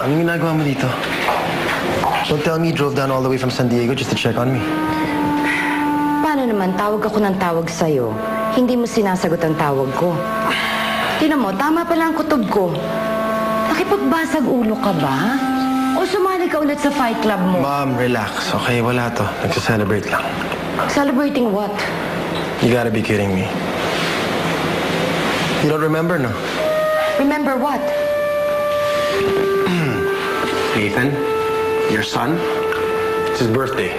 Anong ginagawa mo dito? Don't tell me you drove down all the way from San Diego just to check on me. Paano naman tawag ako ng tawag sa'yo? Hindi mo sinasagot ang tawag ko. Tingnan mo, tama pala ang kutob ko. Nakipagbasag ulo ka ba? O sumali ka ulit sa fight club mo? Mom, relax. Okay, wala to. Nagsa-celebrate lang. Celebrating what? You gotta be kidding me. You don't remember, no? Remember what? Ethan, your son, it's his birthday.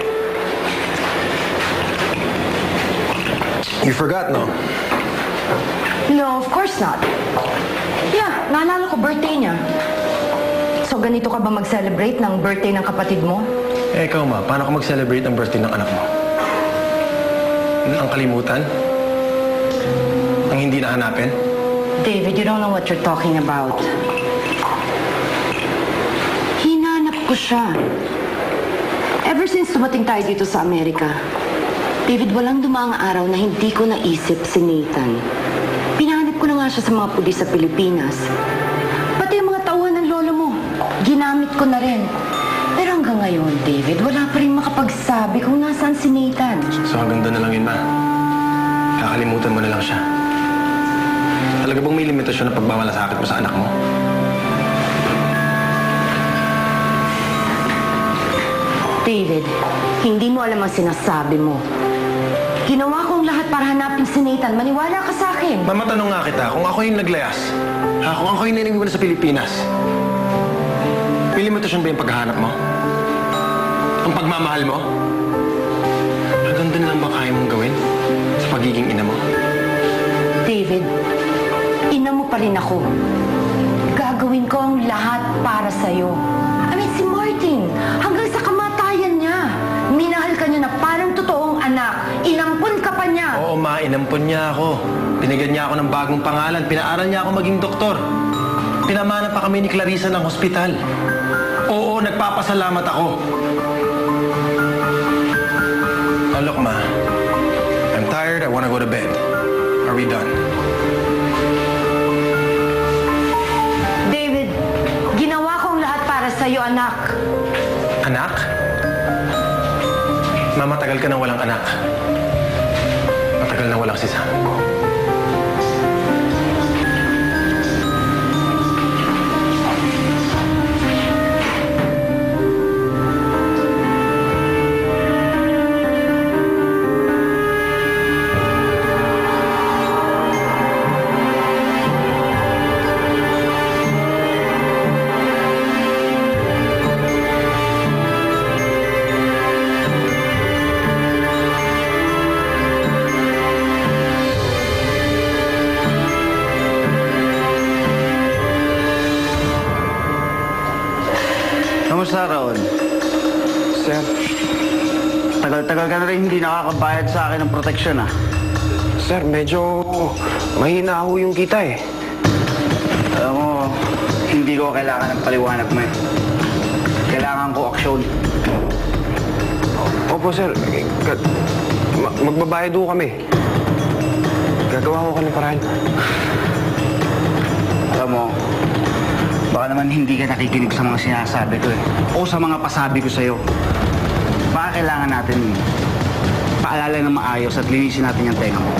You forgot, no? No, of course not. Yeah, naalala ko birthday niya. So ganito ka ba mag-celebrate ng birthday ng kapatid mo? Eh, ikaw ma, paano ka mag-celebrate ng birthday ng anak mo? Ang kalimutan? Ang hindi nahanapin? David, you don't know what you're talking about. Hinanap ko siya. Ever since dumating tayo dito sa Amerika, David, walang dumaang araw na hindi ko naisip si Nathan. Pinahanap ko na nga siya sa mga pulis sa Pilipinas. Pati yung mga tauhan ng lolo mo, ginamit ko na rin. Pero hanggang ngayon, David, wala pa rin makapagsabi kung nasaan si Nathan. So hanggang doon na lang yun, ma. Kakalimutan mo na lang siya. Talaga bang may limitasyon na pagmamalasakit mo sa anak mo? David, hindi mo alam ang sinasabi mo. Ginawa kong lahat para hanapin si Nathan. Maniwala ka sa akin. Mama, tanong nga kita, kung ako yung naglayas, kung ako yung niniwan sa Pilipinas, may limitasyon ba yung paghahanap mo? Ang pagmamahal mo? Hanggang doon lang ba kaya mong gawin sa pagiging ina mo? David, ina mo pa rin ako. Gagawin ko ang lahat para sa'yo. I mean, si Martin, hanggang sa kamatayan niya, minahal ka niya na parang totoong anak. Inampun ka pa niya. Oo, ma, inampun niya ako. Binigyan niya ako ng bagong pangalan. Pinaaral niya ako maging doktor. Pinamana pa kami ni Clarissa ng hospital. Oo, nagpapasalamat ako. Oh, look, ma. I'm tired. I wanna go to bed. Are we done? David, ginawa ko ang lahat para sa'yo, anak. Anak? Ma, matagal ka nang walang anak. Matagal nang walang si Sam. Kamusta, Raul? Sir? Tagal-tagal ka na rin hindi nakakabayad sa akin ng proteksyon, ah. Sir, medyo mahina ho yung kita eh. Alam mo, hindi ko kailangan ng paliwanag mo eh. Kailangan ko aksyon. Opo, sir. Magbabayad ho kami. Gagawa ko kami paraan. Alam mo, baka naman hindi ka nakikinig sa mga sinasabi ko eh. O sa mga pasabi ko sa'yo. Baka kailangan natin paalala ng maayos at linisin natin yung tenga mo.